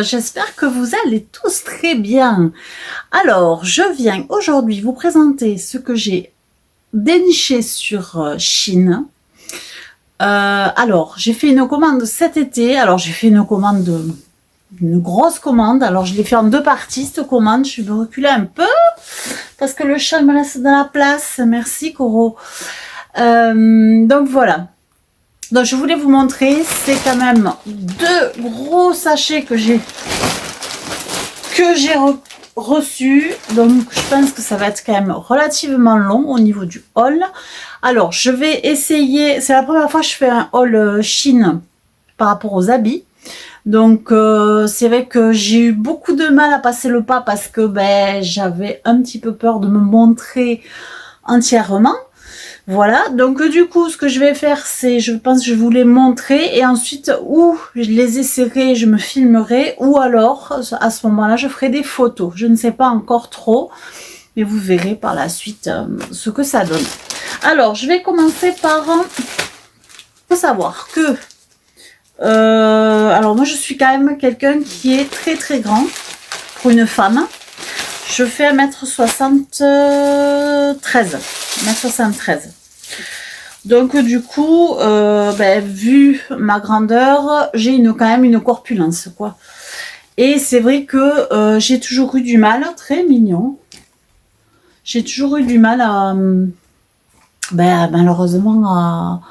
j'espère que vous allez tous très bien. Alors, je viens aujourd'hui vous présenter ce que j'ai déniché sur Chine. Alors, j'ai fait une commande cet été. Alors, j'ai fait une commande, une grosse commande. Alors, je l'ai fait en deux parties, cette commande. Je vais reculer un peu parce que le chat me laisse de la place. Merci, Coro. Donc, voilà. Donc je voulais vous montrer, c'est quand même deux gros sachets que j'ai reçus. Donc je pense que ça va être quand même relativement long au niveau du haul. Alors je vais essayer, c'est la première fois que je fais un haul Chine par rapport aux habits. Donc c'est vrai que j'ai eu beaucoup de mal à passer le pas parce que j'avais un petit peu peur de me montrer entièrement. Voilà, donc du coup, ce que je vais faire, c'est, je pense que je vais vous les montrer et ensuite, ou je les essaierai, je me filmerai, ou alors, à ce moment-là, je ferai des photos. Je ne sais pas encore trop, mais vous verrez par la suite ce que ça donne. Alors, je vais commencer par... Il faut savoir que... alors, moi, je suis quand même quelqu'un qui est très très grand pour une femme. Je fais 1m73. 1m73. Donc du coup, vu ma grandeur, j'ai quand même une corpulence, quoi. Et c'est vrai que j'ai toujours eu du mal, très mignon. J'ai toujours eu du mal à, malheureusement,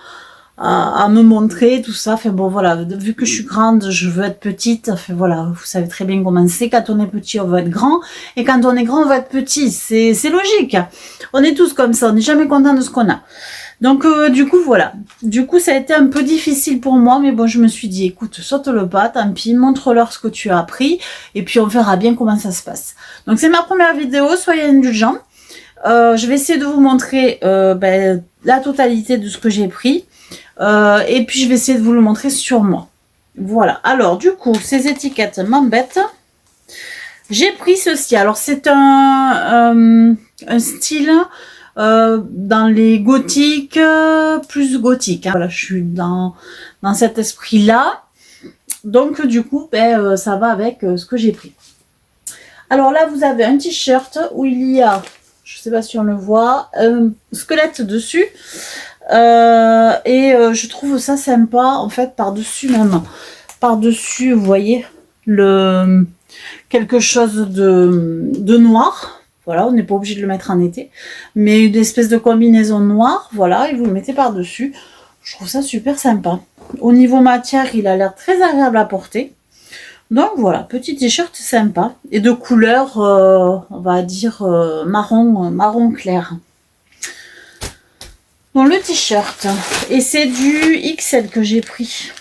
à me montrer, tout ça. Enfin bon, voilà, vu que je suis grande, je veux être petite. Enfin voilà, vous savez très bien comment c'est. Quand on est petit, on veut être grand. Et quand on est grand, on veut être petit. C'est logique. On est tous comme ça. On n'est jamais content de ce qu'on a. Donc du coup voilà, du coup ça a été un peu difficile pour moi, mais bon je me suis dit écoute, saute le pas, tant pis, montre-leur ce que tu as appris et puis on verra bien comment ça se passe. Donc c'est ma première vidéo, soyez indulgents. Je vais essayer de vous montrer la totalité de ce que j'ai pris et puis je vais essayer de vous le montrer sur moi. Voilà, alors du coup ces étiquettes m'embêtent. J'ai pris ceci, alors c'est un style... dans les gothiques, plus gothique. Hein. Voilà, je suis dans cet esprit-là. Donc, du coup, ça va avec ce que j'ai pris. Alors là, vous avez un t-shirt où il y a, je ne sais pas si on le voit, un squelette dessus. Je trouve ça sympa, en fait, par-dessus même. Par-dessus, vous voyez, quelque chose de noir. Voilà, on n'est pas obligé de le mettre en été. Mais une espèce de combinaison noire, voilà, et vous le mettez par-dessus. Je trouve ça super sympa. Au niveau matière, il a l'air très agréable à porter. Donc voilà, petit t-shirt sympa. Et de couleur, on va dire, marron clair. Bon, le t-shirt. Et c'est du XL que j'ai pris.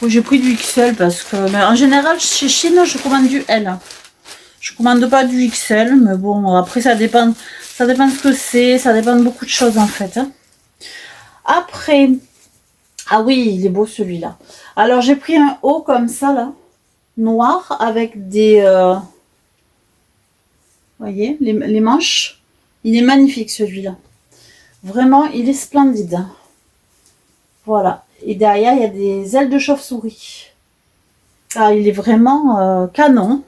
J'ai pris du XL parce que... en général, chez Chine, je commande du L. Je commande pas du XL, mais bon, après ça dépend de ce que c'est, ça dépend de beaucoup de choses en fait. Hein. Après, ah oui, il est beau celui-là. Alors j'ai pris un haut comme ça là, noir, avec des, voyez, les manches. Il est magnifique celui-là. Vraiment, il est splendide. Voilà. Et derrière, il y a des ailes de chauve-souris. Ah, il est vraiment canon.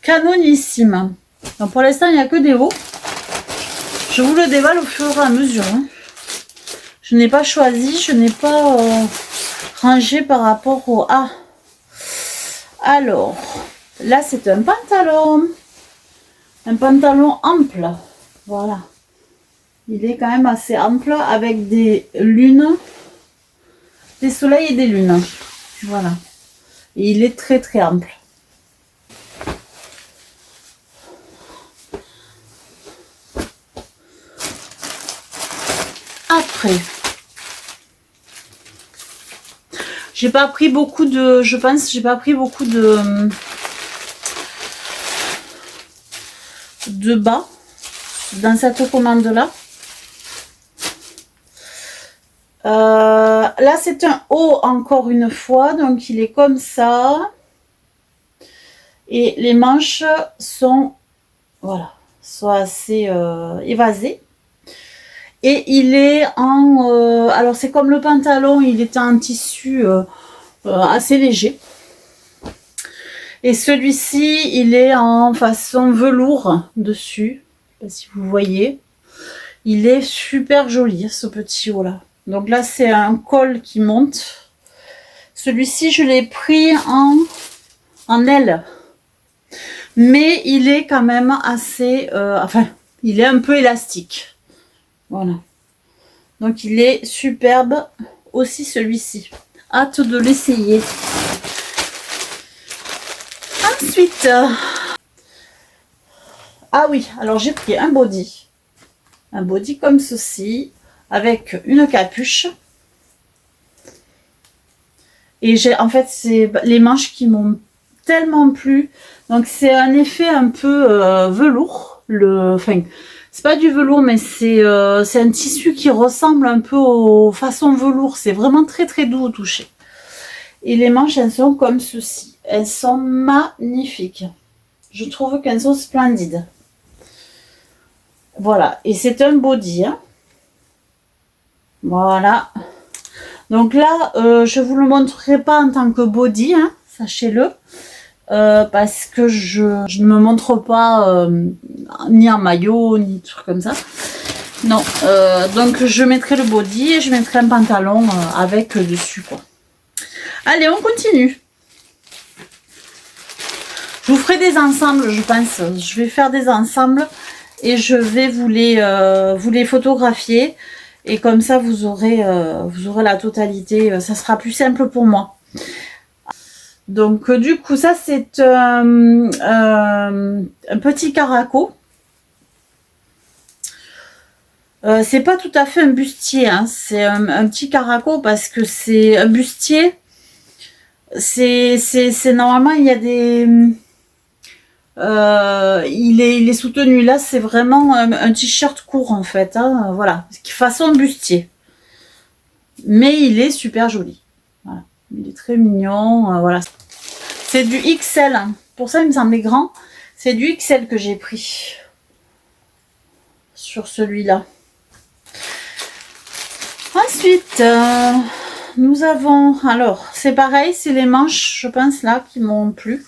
Canonissime. Donc pour l'instant, il n'y a que des hauts. Je vous le dévoile au fur et à mesure. Hein. Je n'ai pas choisi, je n'ai pas rangé par rapport au... Ah, alors, là c'est un pantalon. Un pantalon ample. Voilà. Il est quand même assez ample avec des lunes, des soleils et des lunes. Voilà. Et il est très très ample. Après, j'ai pas pris beaucoup de, je pense, j'ai pas pris beaucoup de bas dans cette commande là. Là c'est un haut encore une fois, donc il est comme ça et les manches sont, voilà, sont assez évasées. Et il est en... alors c'est comme le pantalon, il est en tissu assez léger. Et celui-ci, il est en façon velours dessus. Je sais pas si vous voyez. Il est super joli, ce petit haut là. Donc là, c'est un col qui monte. Celui-ci, je l'ai pris en L. Mais il est quand même assez... enfin, il est un peu élastique. Voilà. Donc il est superbe aussi celui-ci. Hâte de l'essayer. Ensuite... ah oui, alors j'ai pris un body. Un body comme ceci, avec une capuche. Et en fait, c'est les manches qui m'ont tellement plu. Donc c'est un effet un peu velours. Enfin, c'est pas du velours, mais c'est un tissu qui ressemble un peu aux façons velours. C'est vraiment très très doux au toucher. Et les manches, elles sont comme ceci. Elles sont magnifiques. Je trouve qu'elles sont splendides. Voilà, et c'est un body. Hein. Voilà. Donc là, je vous le montrerai pas en tant que body, hein, sachez-le. Parce que je ne me montre pas ni en maillot, ni des trucs comme ça. Non, donc je mettrai le body et je mettrai un pantalon avec dessus, quoi. Allez, on continue. Je vous ferai des ensembles, je pense. Je vais faire des ensembles. Et je vais vous les photographier. Et comme ça, vous aurez la totalité. Ça sera plus simple pour moi. Donc, du coup, ça, c'est un petit caraco. C'est pas tout à fait un bustier. Hein. C'est un petit caraco parce que c'est un bustier. C'est normalement, il y a des... il est soutenu. Là, c'est vraiment un t-shirt court en fait. Hein, voilà, façon bustier. Mais il est super joli. Voilà. Il est très mignon. Voilà. C'est du XL. Hein. Pour ça, il me semblait grand. C'est du XL que j'ai pris sur celui-là. Ensuite, nous avons... alors, c'est pareil. C'est les manches, je pense, là, qui m'ont plu.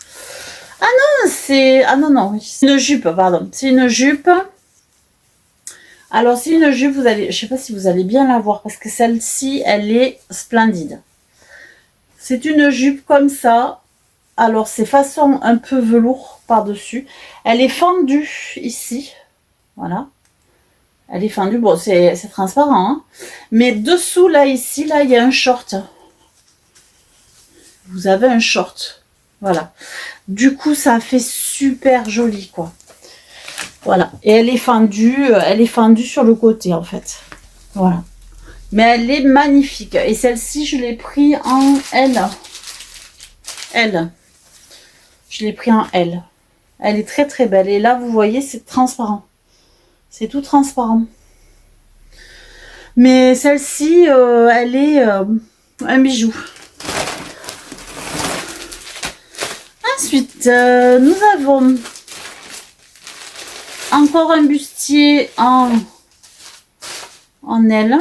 Ah non, c'est... ah non, non, c'est une jupe, pardon. C'est une jupe. Alors, c'est une jupe, vous allez... je sais pas si vous allez bien la voir, parce que celle-ci, elle est splendide. C'est une jupe comme ça. Alors, c'est façon un peu velours par-dessus. Elle est fendue ici. Voilà. Elle est fendue. Bon, c'est transparent. Hein. Mais dessous, là, ici, là, il y a un short. Vous avez un short. Voilà. Du coup, ça fait super joli, quoi. Voilà. Et elle est fendue sur le côté, en fait. Voilà. Mais elle est magnifique. Et celle-ci, je l'ai pris en L. L. Je l'ai pris en L. Elle est très, très belle. Et là, vous voyez, c'est transparent. C'est tout transparent. Mais celle-ci, elle est un bijou. Ensuite, nous avons encore un bustier en L.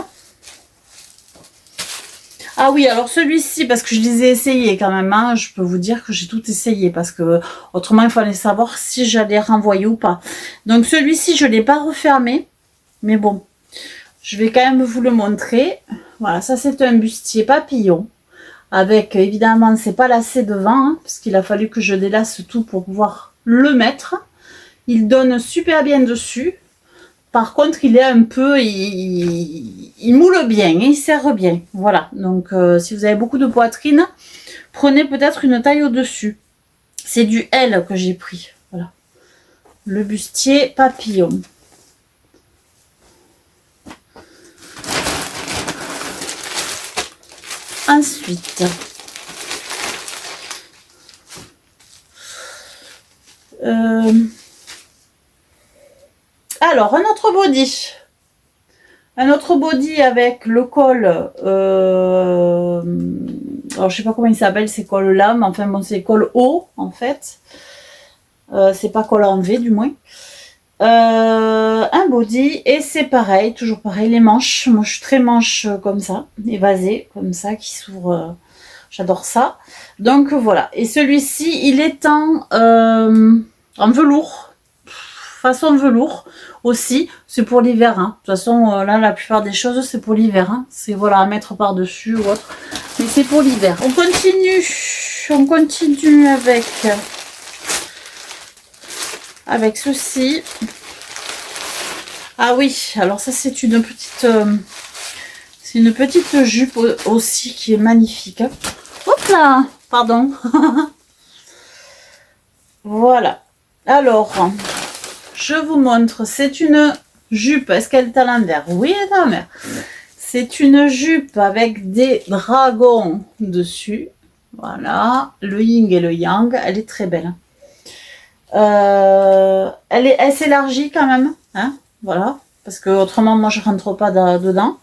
Ah oui, alors celui-ci, parce que je les ai essayés quand même, hein, je peux vous dire que j'ai tout essayé, parce que autrement il fallait savoir si j'allais renvoyer ou pas. Donc celui-ci, je ne l'ai pas refermé, mais bon, je vais quand même vous le montrer. Voilà, ça c'est un bustier papillon. Avec, évidemment, c'est pas lacé devant, hein, parce qu'il a fallu que je délace tout pour pouvoir le mettre. Il donne super bien dessus. Par contre, il est un peu... il moule bien, il serre bien. Voilà, donc si vous avez beaucoup de poitrine, prenez peut-être une taille au-dessus. C'est du L que j'ai pris. Voilà. Le bustier papillon. Ensuite, alors un autre body. Un autre body avec le col. Alors je sais pas comment il s'appelle ces cols là, mais enfin bon, c'est col haut en fait. C'est pas col en V du moins. Un body et c'est pareil, toujours pareil, les manches. Moi je suis très manche comme ça, évasée comme ça, qui s'ouvre J'adore ça. Donc voilà. Et celui-ci, il est en velours. Façon velours aussi. C'est pour l'hiver. Hein. De toute façon, là, la plupart des choses, c'est pour l'hiver. Hein. C'est voilà, à mettre par-dessus ou autre. Mais c'est pour l'hiver. On continue. On continue avec ceci. Ah oui, alors ça c'est une petite jupe aussi qui est magnifique. Hop là, pardon. Voilà. Alors, je vous montre. C'est une jupe. Est-ce qu'elle est à l'envers? Oui, elle est à l'envers. C'est une jupe avec des dragons dessus. Voilà, le yin et le yang. Elle est très belle. Elle s'élargit quand même, hein, voilà, parce que autrement moi je rentre pas dedans.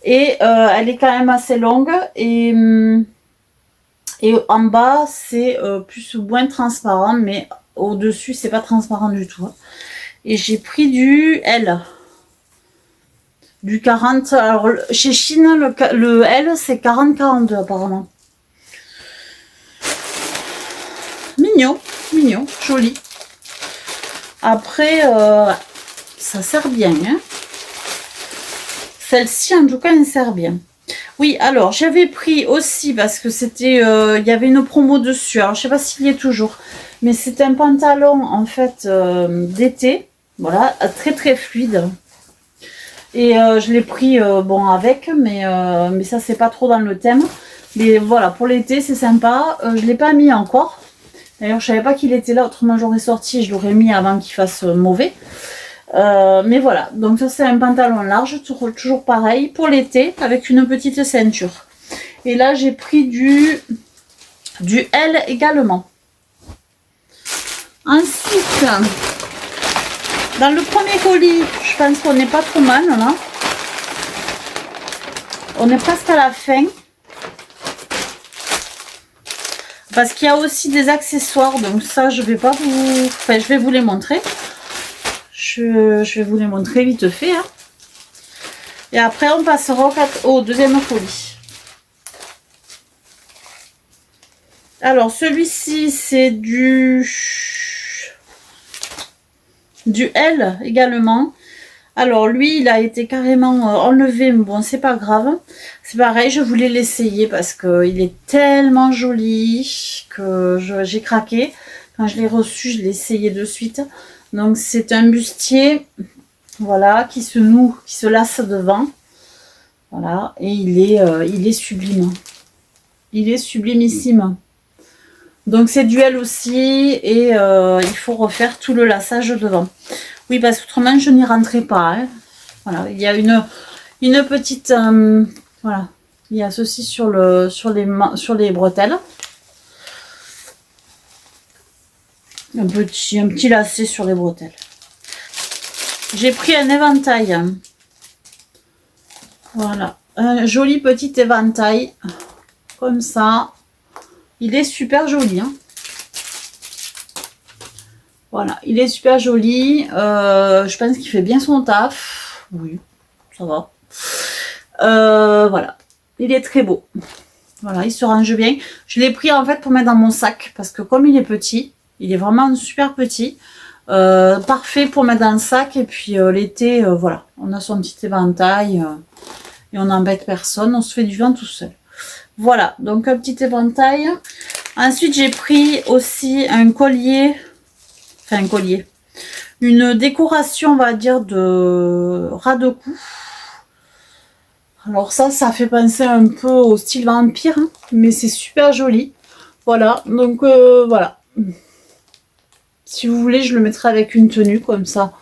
Et elle est quand même assez longue et en bas c'est plus ou moins transparent, mais au dessus c'est pas transparent du tout. Et j'ai pris du L, du 40. Alors chez Chine le L c'est 40-42 apparemment. Mignon, mignon, joli. Après, ça sert bien. Hein. Celle-ci, en tout cas, elle sert bien. Oui, alors, j'avais pris aussi, parce que c'était, il y avait une promo dessus. Alors, je sais pas s'il y est toujours. Mais c'est un pantalon, en fait, d'été. Voilà, très, très fluide. Et je l'ai pris, bon, avec, mais ça, c'est pas trop dans le thème. Mais voilà, pour l'été, c'est sympa. Je l'ai pas mis encore. D'ailleurs, je savais pas qu'il était là, autrement j'aurais sorti et je l'aurais mis avant qu'il fasse mauvais. Mais voilà, donc ça c'est un pantalon large, toujours pareil, pour l'été, avec une petite ceinture. Et là, j'ai pris du L également. Ensuite, dans le premier colis, je pense qu'on n'est pas trop mal, là. On est presque à la fin. Parce qu'il y a aussi des accessoires, donc ça je vais pas vous... Enfin, je vais vous les montrer. Je vais vous les montrer vite fait. Hein. Et après on passera au deuxième colis. Alors celui-ci c'est du L également. Alors lui il a été carrément enlevé, mais bon c'est pas grave. C'est pareil, je voulais l'essayer parce qu'il est tellement joli que j'ai craqué. Quand je l'ai reçu, je l'ai essayé de suite. Donc c'est un bustier, voilà, qui se noue, qui se lasse devant. Voilà, et il est sublime. Il est sublimissime. Donc c'est duel aussi et il faut refaire tout le lassage devant. Oui, parce qu'autrement je n'y rentrais pas. Hein. Voilà, il y a une petite... voilà, il y a ceci sur les bretelles. Un petit lacet sur les bretelles. J'ai pris un éventail. Voilà, un joli petit éventail. Comme ça. Il est super joli. Hein. Voilà, il est super joli. Je pense qu'il fait bien son taf. Oui, ça va. Voilà, il est très beau. Voilà, il se range bien. Je l'ai pris en fait pour mettre dans mon sac parce que comme il est petit, il est vraiment super petit. Parfait pour mettre dans le sac. Et puis l'été, voilà, on a son petit éventail et on n'embête personne. On se fait du vent tout seul. Voilà, donc un petit éventail. Ensuite, j'ai pris aussi un collier. Enfin, un collier. Une décoration, on va dire, de ras de cou. Alors ça fait penser un peu au style vampire, hein, mais c'est super joli. Voilà, donc voilà. Si vous voulez, je le mettrai avec une tenue, comme ça,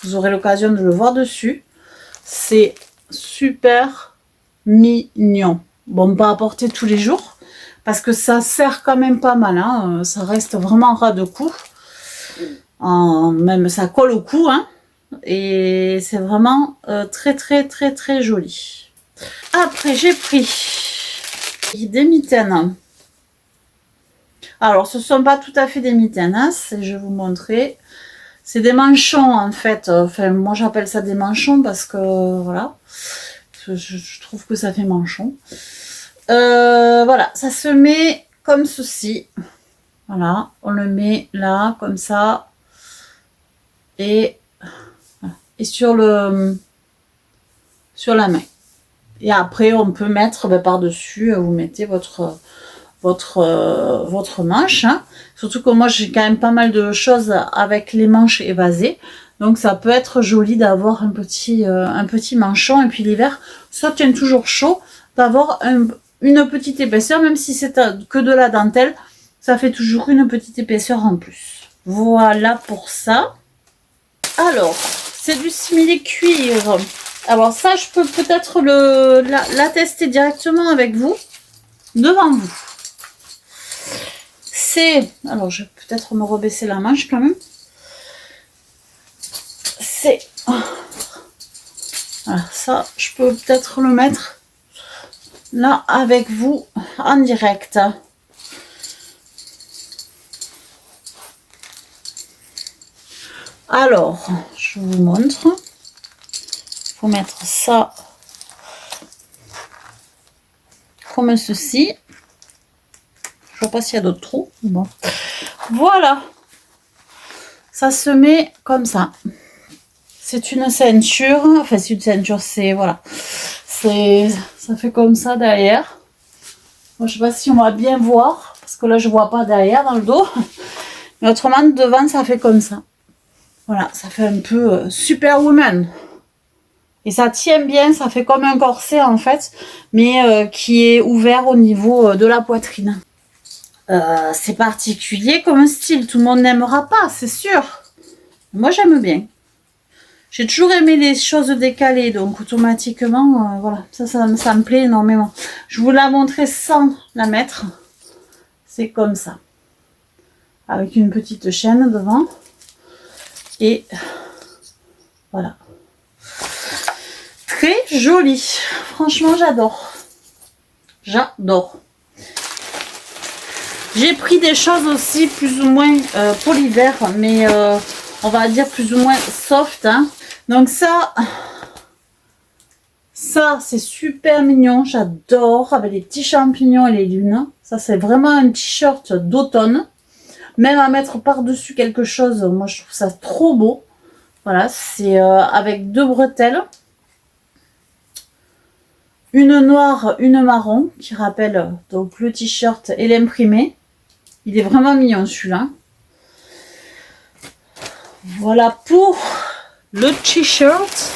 vous aurez l'occasion de le voir dessus. C'est super mignon. Bon, pas à porter tous les jours, parce que ça sert quand même pas mal. Hein. Ça reste vraiment ras de cou. Même ça colle au cou. Hein. Et c'est vraiment très, très, très, très joli. Après, j'ai pris des mitaines. Alors, ce ne sont pas tout à fait des mitaines. Hein. Je vais vous montrer. C'est des manchons, en fait. Enfin, moi, j'appelle ça des manchons parce que, voilà. Je trouve que ça fait manchon. Voilà, ça se met comme ceci. Voilà, on le met là, comme ça. Et sur la main. Et après, on peut mettre par-dessus, vous mettez votre manche. Hein. Surtout que moi, j'ai quand même pas mal de choses avec les manches évasées. Donc, ça peut être joli d'avoir un petit manchon. Et puis l'hiver, ça tient toujours chaud, d'avoir une petite épaisseur, même si c'est que de la dentelle, ça fait toujours une petite épaisseur en plus. Voilà pour ça. Alors, c'est du simili-cuir. Alors ça, je peux peut-être la tester directement avec vous, devant vous. Alors je vais peut-être me rebaisser la manche quand même. Voilà, ça, je peux peut-être le mettre là avec vous en direct. Alors, je vous montre. Il faut mettre ça comme ceci. Je vois pas s'il y a d'autres trous. Bon. Voilà. Ça se met comme ça. C'est une ceinture. Enfin, c'est une ceinture, c'est... Voilà. Ça fait comme ça derrière. Moi, je sais pas si on va bien voir. Parce que là, je vois pas derrière dans le dos. Mais autrement, devant, ça fait comme ça. Voilà, ça fait un peu Superwoman. Et ça tient bien, ça fait comme un corset en fait, mais qui est ouvert au niveau de la poitrine. C'est particulier comme style, tout le monde n'aimera pas, c'est sûr. Moi j'aime bien. J'ai toujours aimé les choses décalées, donc automatiquement, voilà, ça me plaît énormément. Je vous la montrer sans la mettre. C'est comme ça. Avec une petite chaîne devant. Et voilà. Très joli. Franchement, j'adore. J'adore. J'ai pris des choses aussi plus ou moins pour l'hiver, mais on va dire plus ou moins soft. Hein. Donc ça c'est super mignon. J'adore avec les petits champignons et les lunes. Ça, c'est vraiment un t-shirt d'automne. Même à mettre par-dessus quelque chose, moi je trouve ça trop beau. Voilà, c'est avec 2 bretelles. Une noire, une marron, qui rappelle donc le t-shirt et l'imprimé. Il est vraiment mignon celui-là. Voilà pour le t-shirt.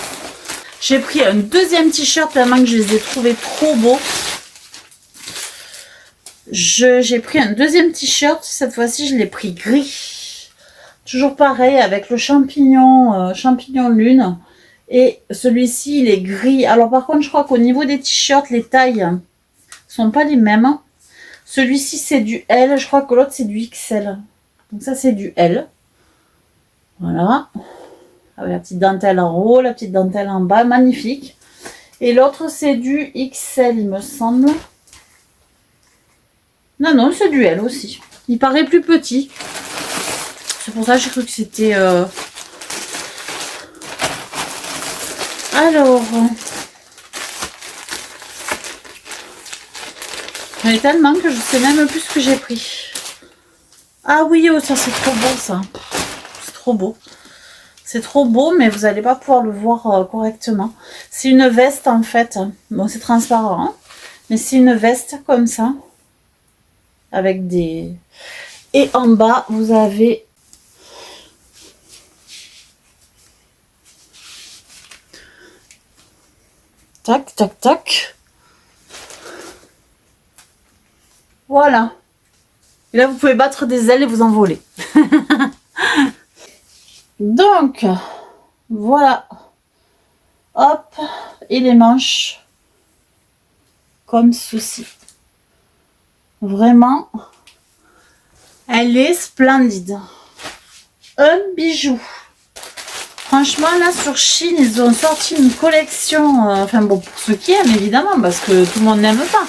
J'ai pris un deuxième t-shirt tellement que je les ai trouvés trop beaux. J'ai pris un deuxième t-shirt. Cette fois-ci, je l'ai pris gris. Toujours pareil avec le champignon lune. Et celui-ci, il est gris. Alors par contre, je crois qu'au niveau des t-shirts, les tailles sont pas les mêmes. Celui-ci, c'est du L. Je crois que l'autre, c'est du XL. Donc ça, c'est du L. Voilà. Avec la petite dentelle en haut, la petite dentelle en bas. Magnifique. Et l'autre, c'est du XL, il me semble. Non, c'est du L aussi. Il paraît plus petit. C'est pour ça que j'ai cru que c'était... Alors... J'en ai tellement que je sais même plus ce que j'ai pris. Ah oui, oh, ça c'est trop beau ça. C'est trop beau. C'est trop beau, mais vous n'allez pas pouvoir le voir correctement. C'est une veste en fait. Bon, c'est transparent. Hein, mais c'est une veste comme ça. Avec des... Et en bas, vous avez... Tac, tac, tac. Voilà. Et là, vous pouvez battre des ailes et vous envoler. Donc, voilà. Hop. Et les manches. Comme ceci. Vraiment. Elle est splendide. Un bijou. Franchement, là, sur Shein, ils ont sorti une collection. Enfin, bon, pour ceux qui aiment, évidemment, parce que tout le monde n'aime pas.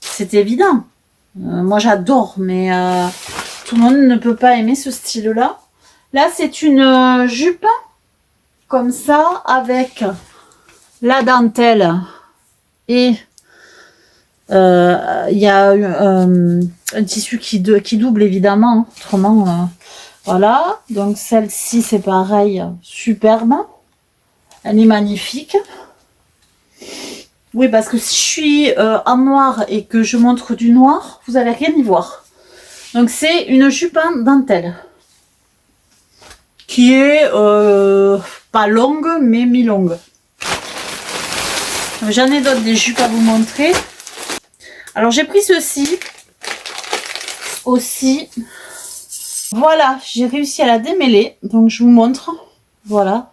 C'est évident. Moi, j'adore, mais tout le monde ne peut pas aimer ce style-là. Là, c'est une jupe, comme ça, avec la dentelle et Il y a un tissu qui double évidemment, hein. Autrement, voilà. Donc celle-ci c'est pareil, superbe. Elle est magnifique. Oui, parce que si je suis en noir et que je montre du noir, vous n'allez rien y voir. Donc c'est une jupe en dentelle qui est pas longue mais mi-longue. J'en ai d'autres des jupes à vous montrer. Alors j'ai pris ceci aussi. Voilà, j'ai réussi à la démêler. Donc je vous montre. Voilà.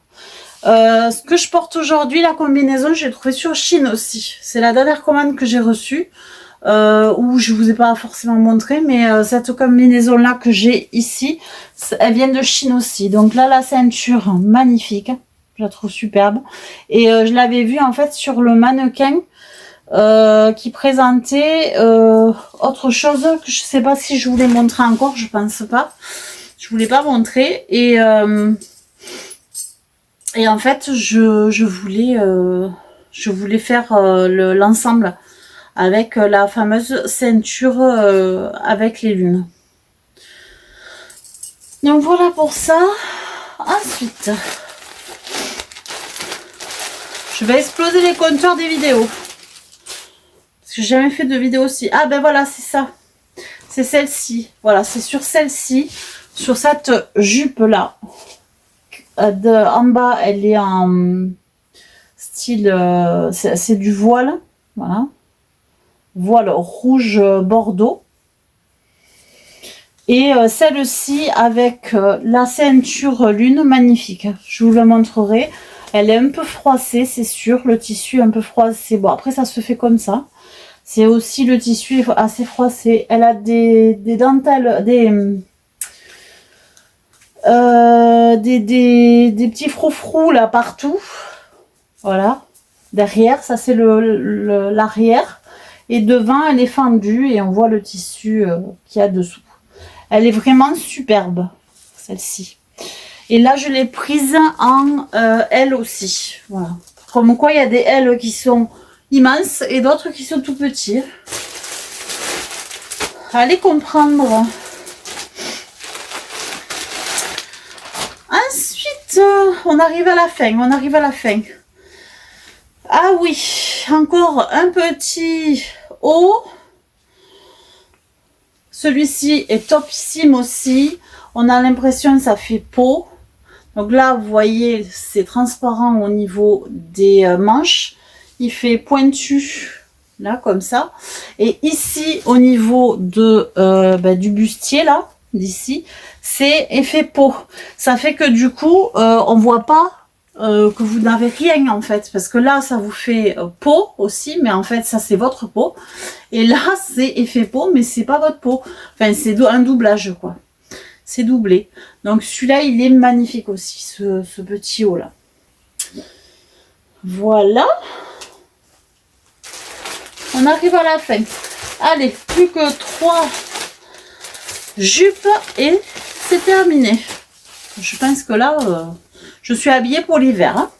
Ce que je porte aujourd'hui, la combinaison, j'ai trouvé sur Chine aussi. C'est la dernière commande que j'ai reçue. Où je vous ai pas forcément montré, mais cette combinaison là que j'ai ici, elle vient de Chine aussi. Donc là, la ceinture magnifique, je la trouve superbe. Et je l'avais vue en fait sur le mannequin qui présentait autre chose que je sais pas si je voulais montrer encore, je pense pas. Je voulais pas montrer et en fait je voulais faire l'ensemble avec la fameuse ceinture avec les lunes. Donc voilà pour ça. Ensuite, je vais exploser les compteurs des vidéos. Parce que j'ai jamais fait de vidéo aussi. Ah ben voilà, c'est ça. C'est celle-ci. Voilà, c'est sur celle-ci. Sur cette jupe-là. En bas, elle est en style... c'est du voile. Voilà. Voile rouge bordeaux. Et celle-ci avec la ceinture lune, magnifique. Je vous la montrerai. Elle est un peu froissée, c'est sûr. Le tissu est un peu froissé. Bon, après, ça se fait comme ça. C'est aussi le tissu est assez froissé. Elle a des dentelles, des petits froufrous là partout. Voilà. Derrière, ça c'est l'arrière. Et devant, elle est fendue et on voit le tissu qu'il y a dessous. Elle est vraiment superbe, celle-ci. Et là, je l'ai prise en L aussi. Voilà. Comme quoi, il y a des L qui sont immenses et d'autres qui sont tout petits. Allez comprendre. Ensuite, on arrive à la fin. On arrive à la fin. Ah oui, encore un petit haut. Celui-ci est topissime aussi. On a l'impression que ça fait peau. Donc là, vous voyez, c'est transparent au niveau des manches. Il fait pointu, là, comme ça. Et ici, au niveau de du bustier, là, d'ici, c'est effet peau. Ça fait que du coup, on voit pas que vous n'avez rien en fait, parce que là ça vous fait peau aussi, mais en fait ça c'est votre peau, et là c'est effet peau mais c'est pas votre peau, enfin c'est un doublage quoi, c'est doublé. Donc celui-là il est magnifique aussi, ce petit haut là. Voilà, on arrive à la fin. Allez, plus que 3 jupes et c'est terminé. Je pense que là je suis habillée pour l'hiver. Hein.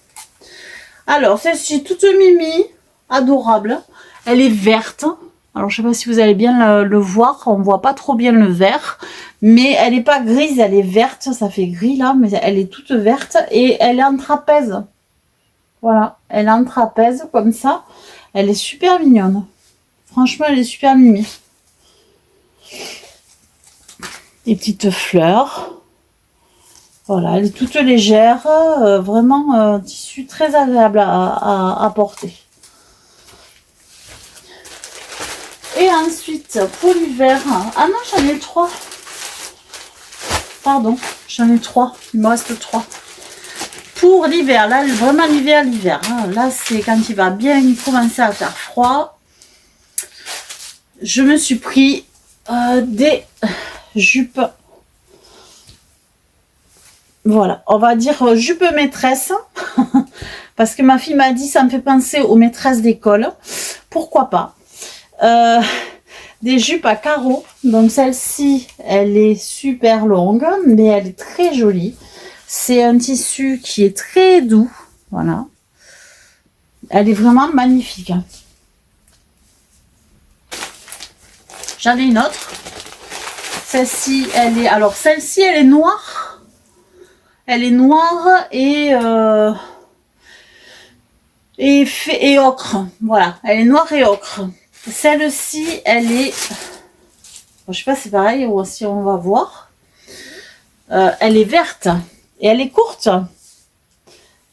Alors, celle-ci, toute mimi, adorable. Elle est verte. Alors, je ne sais pas si vous allez bien le voir. On ne voit pas trop bien le vert. Mais elle n'est pas grise, elle est verte. Ça fait gris là, mais elle est toute verte. Et elle est en trapèze. Voilà, elle est en trapèze comme ça. Elle est super mignonne. Franchement, elle est super mimi. Des petites fleurs. Voilà, elle est toute légère, vraiment un tissu très agréable à porter. Et ensuite, pour l'hiver, ah non, j'en ai 3. Pardon, j'en ai 3, il me reste 3. Pour l'hiver, là, vraiment l'hiver, hein, là, c'est quand il va bien commencer à faire froid. Je me suis pris des jupes. Voilà, on va dire jupe maîtresse, parce que ma fille m'a dit ça me fait penser aux maîtresses d'école, pourquoi pas. Des jupes à carreaux, donc celle-ci, elle est super longue, mais elle est très jolie. C'est un tissu qui est très doux, voilà. Elle est vraiment magnifique. Hein. J'en ai une autre. Celle-ci, elle est... Alors, celle-ci, elle est noire. Elle est noire et ocre. Voilà, elle est noire et ocre. Celle-ci, elle est... Bon, je sais pas si c'est pareil ou si on va voir. Elle est verte et elle est courte.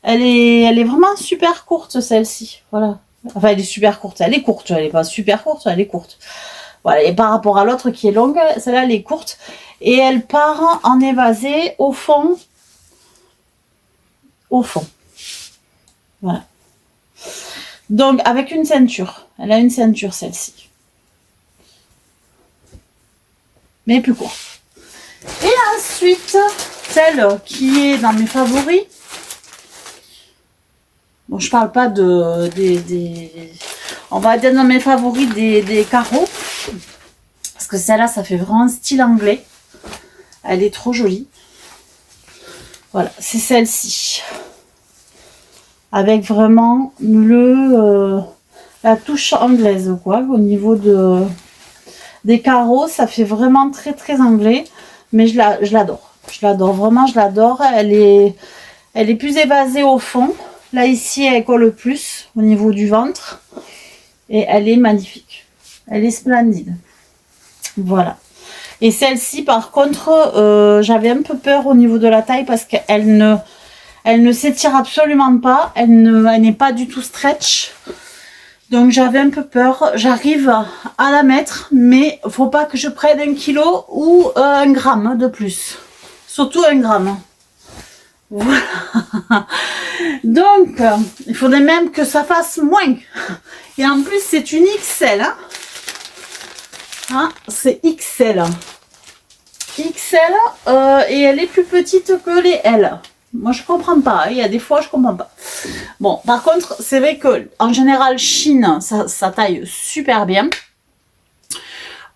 Elle est vraiment super courte, celle-ci. Voilà. Enfin, elle est super courte. Elle est courte. Elle est pas super courte, elle est courte. Voilà. Et par rapport à l'autre qui est longue, celle-là, elle est courte. Et elle part en évasé au fond. Au fond. Voilà. Donc, avec une ceinture. Elle a une ceinture, celle-ci. Mais plus courte. Et ensuite, celle qui est dans mes favoris. Bon, je parle pas on va dire dans mes favoris des carreaux. Parce que celle-là, ça fait vraiment style anglais. Elle est trop jolie. Voilà, c'est celle-ci. Avec vraiment la touche anglaise, quoi. Au niveau des carreaux, ça fait vraiment très très anglais. Mais je l'adore. Je l'adore, vraiment, je l'adore. Elle est plus évasée au fond. Là, ici, elle colle plus au niveau du ventre. Et elle est magnifique. Elle est splendide. Voilà. Et celle-ci, par contre, j'avais un peu peur au niveau de la taille parce qu'elle ne s'étire absolument pas. Elle n'est pas du tout stretch. Donc, j'avais un peu peur. J'arrive à la mettre, mais il ne faut pas que je prenne 1 kilo ou 1 gramme de plus. Surtout 1 gramme. Voilà. Donc, il faudrait même que ça fasse moins. Et en plus, c'est une XL. Hein, c'est XL. XL et elle est plus petite que les L. Moi, je comprends pas. Il y a des fois, je comprends pas. Bon, par contre, c'est vrai que en général, Chine, ça taille super bien.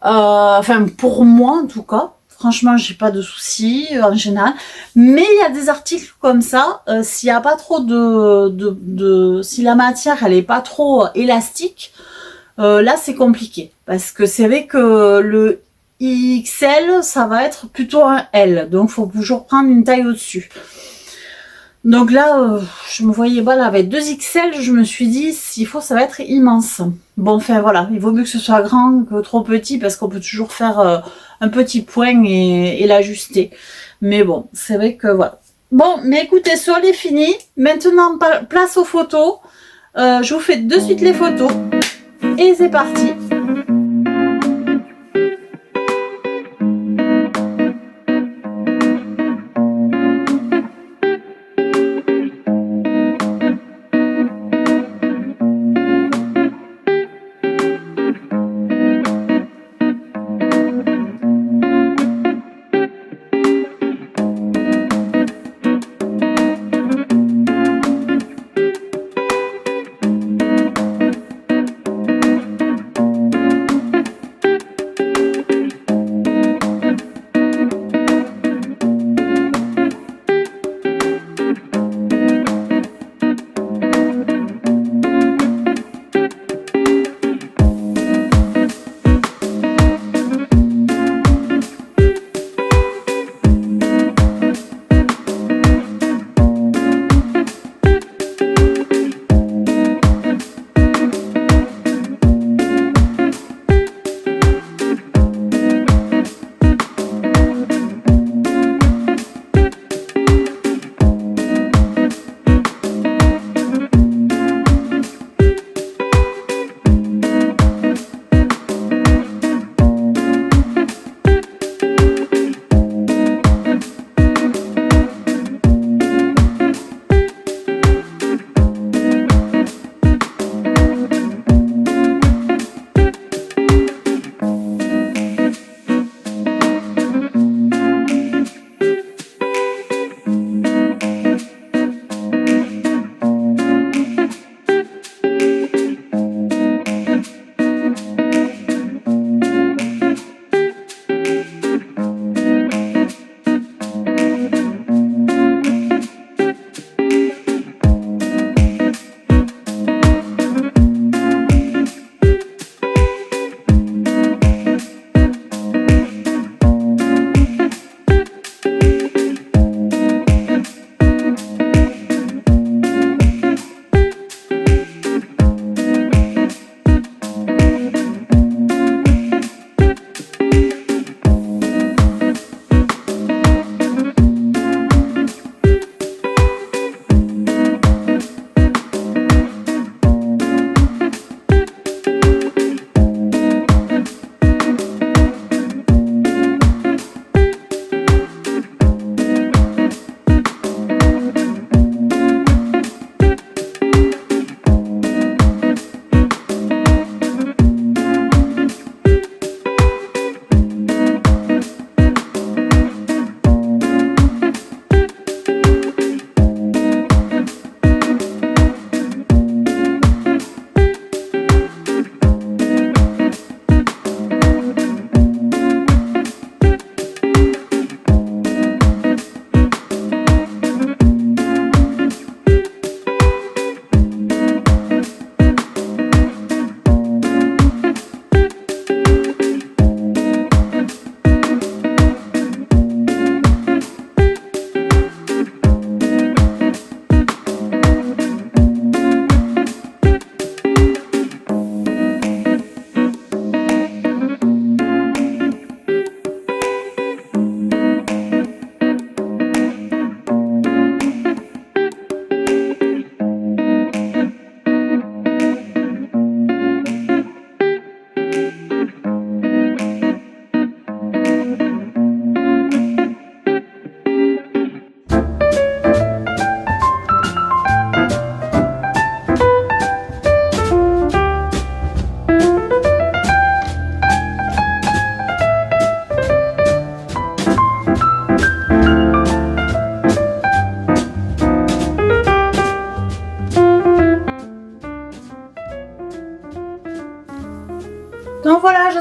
Enfin, pour moi, en tout cas. Franchement, j'ai pas de soucis en général. Mais il y a des articles comme ça, s'il n'y a pas trop si la matière elle est pas trop élastique, là c'est compliqué. Parce que c'est vrai que le XL, ça va être plutôt un L. Donc, il faut toujours prendre une taille au-dessus. Donc là, je me voyais voilà, avec 2 XL, je me suis dit, s'il faut, ça va être immense. Bon, enfin voilà, il vaut mieux que ce soit grand que trop petit, parce qu'on peut toujours faire un petit point et l'ajuster. Mais bon, c'est vrai que voilà. Bon, mais écoutez, ce haul est fini. Maintenant, place aux photos. Je vous fais de suite les photos. Et c'est parti.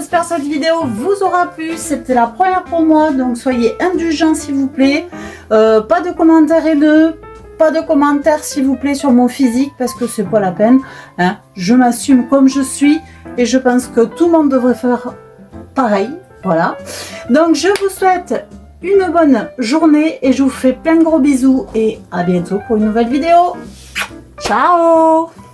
j'espère que cette vidéo vous aura plu. C'était la première pour moi, donc soyez indulgents s'il vous plaît. Pas de commentaires haineux, pas de commentaires s'il vous plaît sur mon physique parce que c'est pas la peine. Hein. Je m'assume comme je suis et je pense que tout le monde devrait faire pareil. Voilà. Donc je vous souhaite une bonne journée et je vous fais plein de gros bisous et à bientôt pour une nouvelle vidéo. Ciao!